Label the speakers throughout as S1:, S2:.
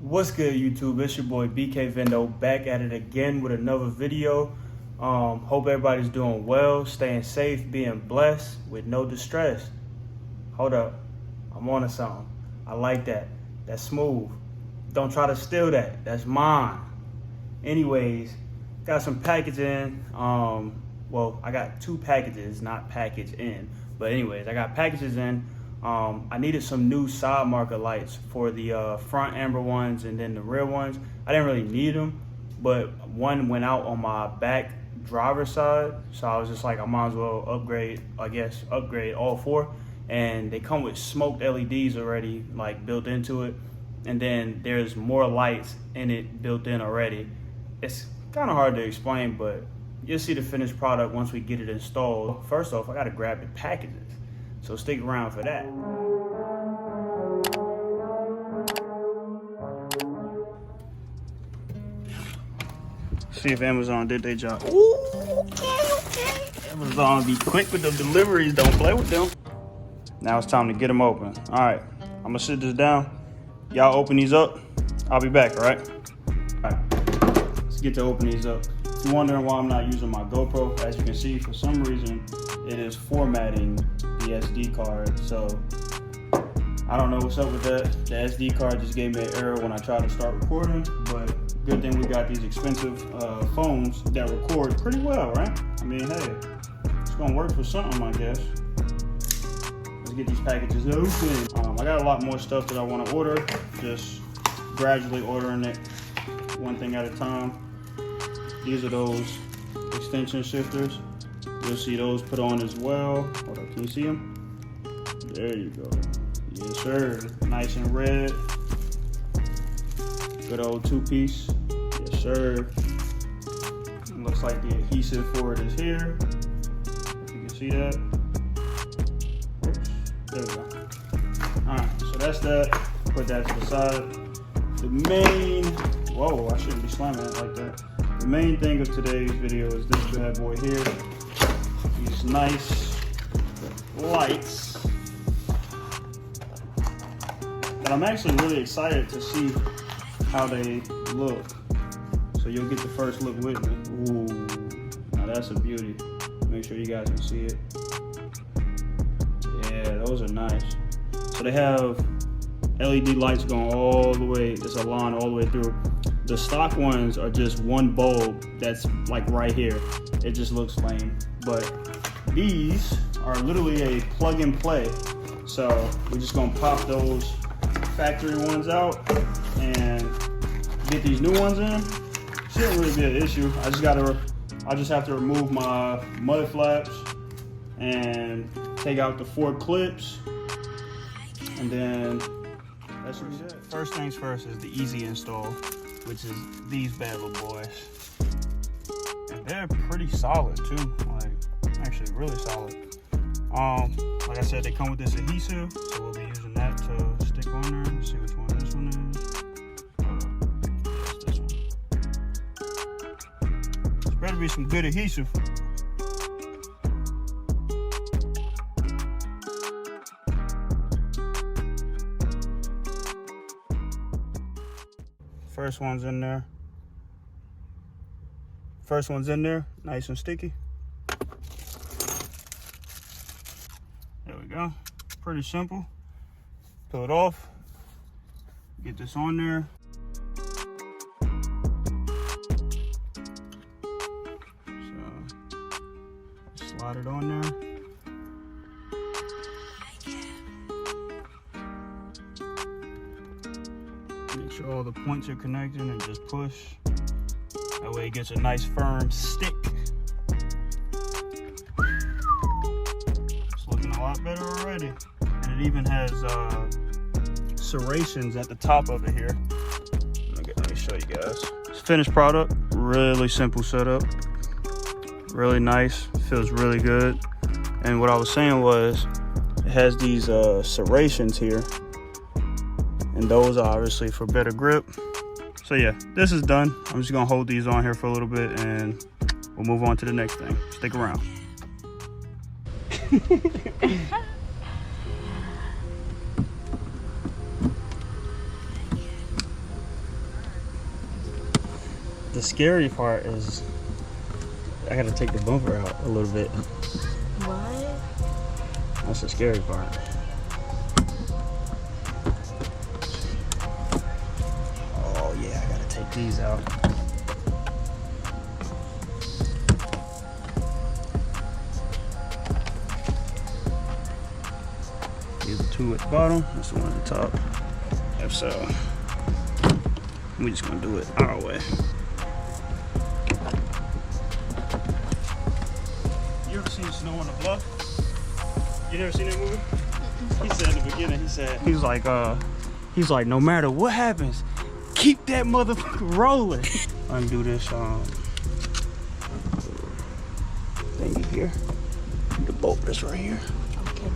S1: What's good, YouTube? It's your boy BK Vendo back at it again with another video. Hope everybody's doing well, staying safe, being blessed with no distress. Hold up, I'm on to something. I like that. That's smooth. Don't try to steal that. That's mine. Anyways, got some packaging. Well, I got two packages, not package in. But anyways, I got packages in. I needed some new side marker lights for the front amber ones and then the rear ones. I didn't really need them, but one went out on my back driver's side, so I was just like, I might as well upgrade all four. And they come with smoked LEDs already, like built into it, and then there's more lights in it built in already. It's kind of hard to explain, but you'll see the finished product once we get it installed. First off, I gotta grab the packages, so stick around for that. See if Amazon did their job. Ooh, okay. Amazon be quick with the deliveries, don't play with them. Now it's time to get them open. All right, I'm gonna sit this down. Y'all open these up. I'll be back, all right? All right, let's get to open these up. If you're wondering why I'm not using my GoPro, as you can see, for some reason, it is formatting the SD card. So I don't know what's up with that. The SD card just gave me an error when I tried to start recording, but good thing we got these expensive phones that record pretty well, right? I mean, hey, it's gonna work for something, I guess. Let's get these packages open. I got a lot more stuff that I want to order, just gradually ordering it one thing at a time. These are those extension shifters. You'll see those put on as well. Hold up, can you see them? There you go. Yes, sir. Nice and red. Good old two-piece. Yes, sir. It looks like the adhesive for it is here. If you can see that. Oops. There we go. Alright, so that's that. Put that to the side. The main, whoa, I shouldn't be slamming it like that. The main thing of today's video is this bad boy here. These nice lights. And I'm actually really excited to see how they look. So you'll get the first look with me. Ooh, now that's a beauty. Make sure you guys can see it. Yeah, those are nice. So they have LED lights going all the way. It's a line all the way through. The stock ones are just one bulb that's like right here. It just looks lame. But these are literally a plug and play. So we're just gonna pop those factory ones out and get these new ones in. Shouldn't really be an issue. I just have to remove my mud flaps and take out the 4 clips, and then that should be it. First things first is the easy install, which is these bad little boys. And they're pretty solid too, like actually really solid. Like I said, they come with this adhesive, so we'll be using that to stick on there. Let's see which one this one is. Yes, this one. This better be some good adhesive. First one's in there. First one's in there, nice and sticky. There we go. Pretty simple. Peel it off. Get this on there. So slide it on there. Make sure all the points are connected and just push. That way it gets a nice firm stick. It's looking a lot better already. And it even has serrations at the top of it here. Let me show you guys. It's finished product, really simple setup. Really nice, feels really good. And what I was saying was, it has these serrations here. And those are obviously for better grip. So yeah, this is done. I'm just gonna hold these on here for a little bit and we'll move on to the next thing. Stick around. The scary part is I gotta take the bumper out a little bit.
S2: What?
S1: That's the scary part. Oh yeah, I gotta take these out. These are two at the bottom, that's the one at the top. If so, we're just gonna do it our way. You ever seen Snow on the Bluff? You never seen that movie? He said in the beginning, he was like, no matter what happens, keep that motherfucker rolling. Undo this thingy here. The bolt that's right here.
S2: Okay.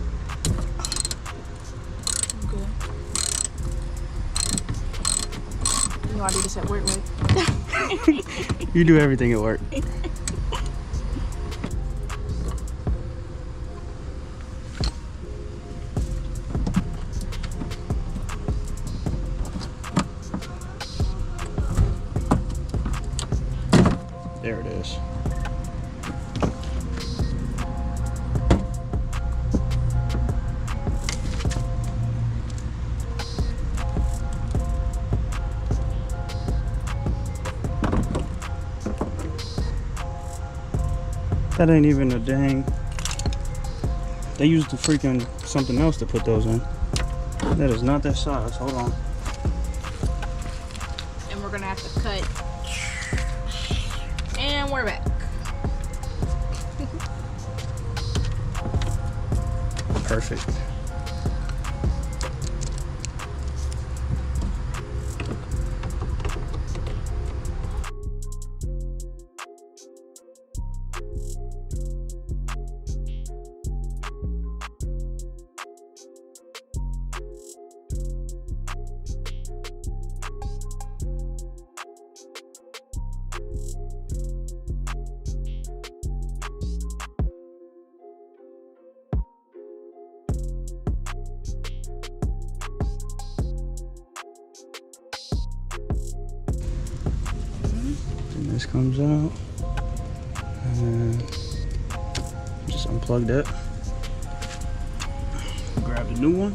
S2: I'm good. You know I do this at work, right?
S1: You do everything at work. There it is. That ain't even a dang. They used the freaking something else to put those in. That is not that size. Hold on.
S2: And we're gonna have to cut. And we're back.
S1: Perfect. And this comes out, and just unplug that. Grab the new one.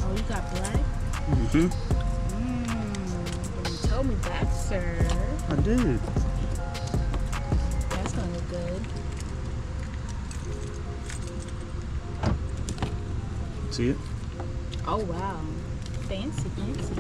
S2: Oh, you got black?
S1: Mm-hmm.
S2: You told me that, sir.
S1: I did.
S2: That's gonna look good.
S1: See it?
S2: Oh wow. Fancy, fancy.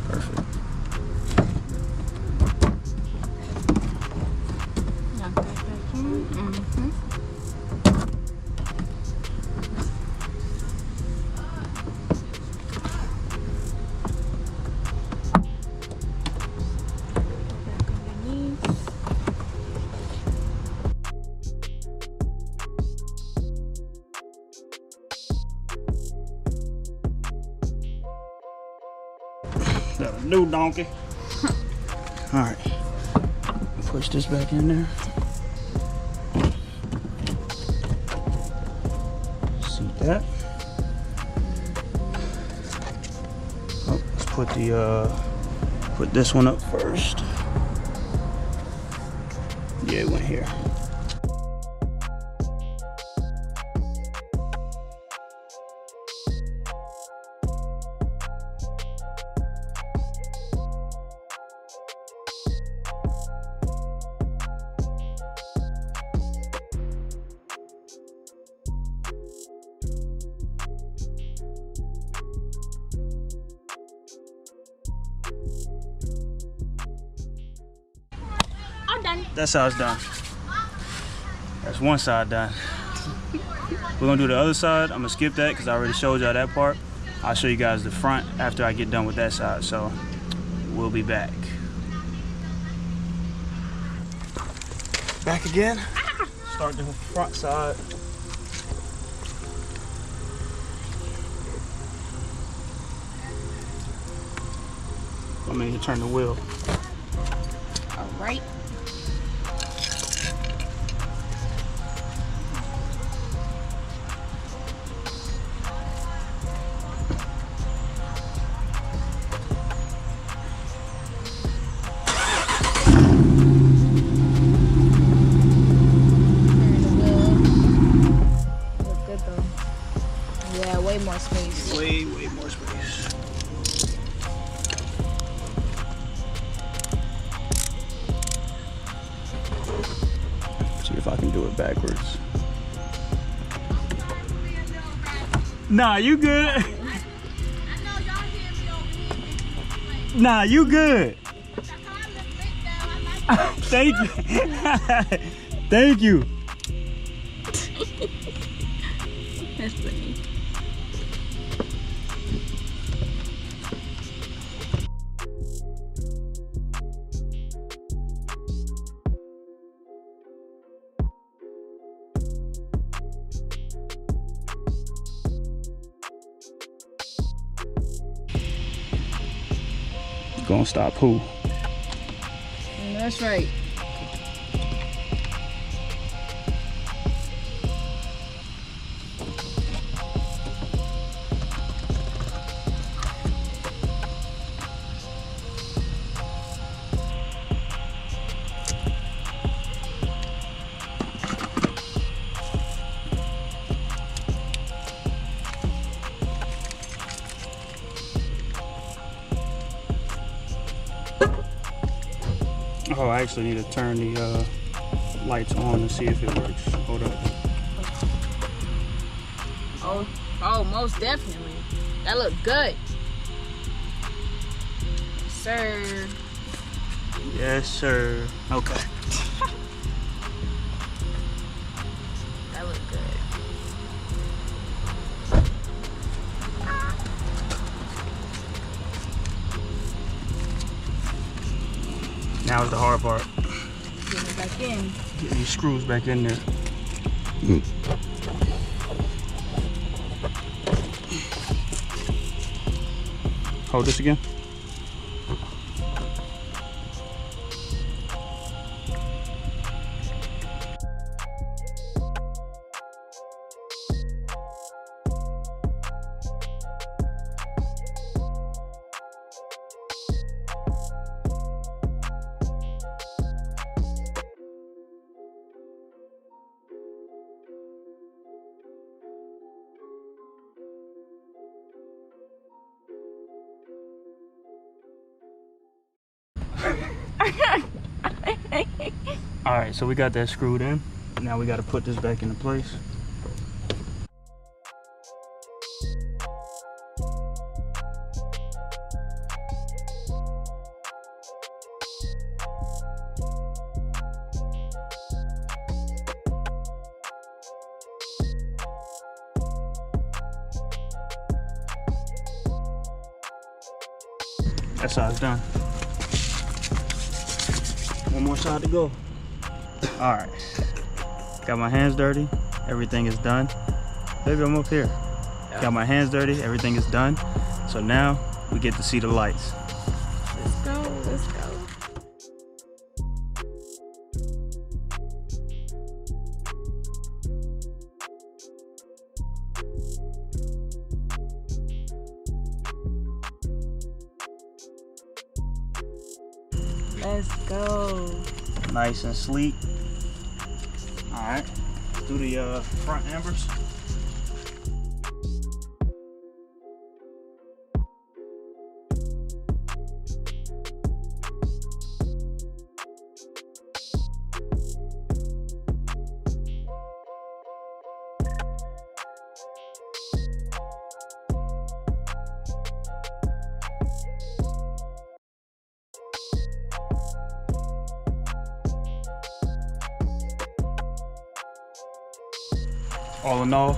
S1: Perfect.
S2: Knock that back in. Mm-hmm. Back underneath.
S1: Got a new donkey. All right. Push this back in there. See that? Oh, let's put this one up first. Yeah, it went here. That side's done. That's one side done. We're gonna do the other side. I'm gonna skip that because I already showed y'all that part. I'll show you guys the front after I get done with that side. So we'll be back. Back again. Start the front side. I'm gonna turn the wheel.
S2: All right. Way more space.
S1: Way more space. See if I can do it backwards. Nah, you good. Nah, you good. Thank you. Thank you.
S2: That's funny.
S1: Gonna stop who?
S2: That's right.
S1: Oh, I actually need to turn the lights on to see if it works. Hold up.
S2: Oh, most definitely. That look good. Sir.
S1: Yes, sir. Okay.
S2: That look good.
S1: Now's the hard part.
S2: Getting it back in.
S1: Get these screws back in there. Hold this again. All right, so we got that screwed in. Now we got to put this back into place. That side's done. One more side to go. All right, got my hands dirty, everything is done. Baby, I'm up here. Got my hands dirty, everything is done. So now we get to see the lights.
S2: Let's go, let's go. Let's go.
S1: Nice and sleek. All right, do the front embers. all in all,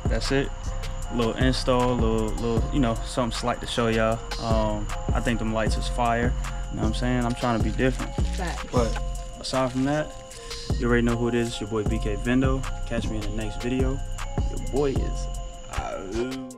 S1: that's it. A little install, little, you know, something slight to show y'all. I think them lights is fire. You know what I'm saying? I'm trying to be different.
S2: Facts.
S1: But aside from that, you already know who it is. It's your boy BK Vendo. Catch me in the next video. Your boy is out.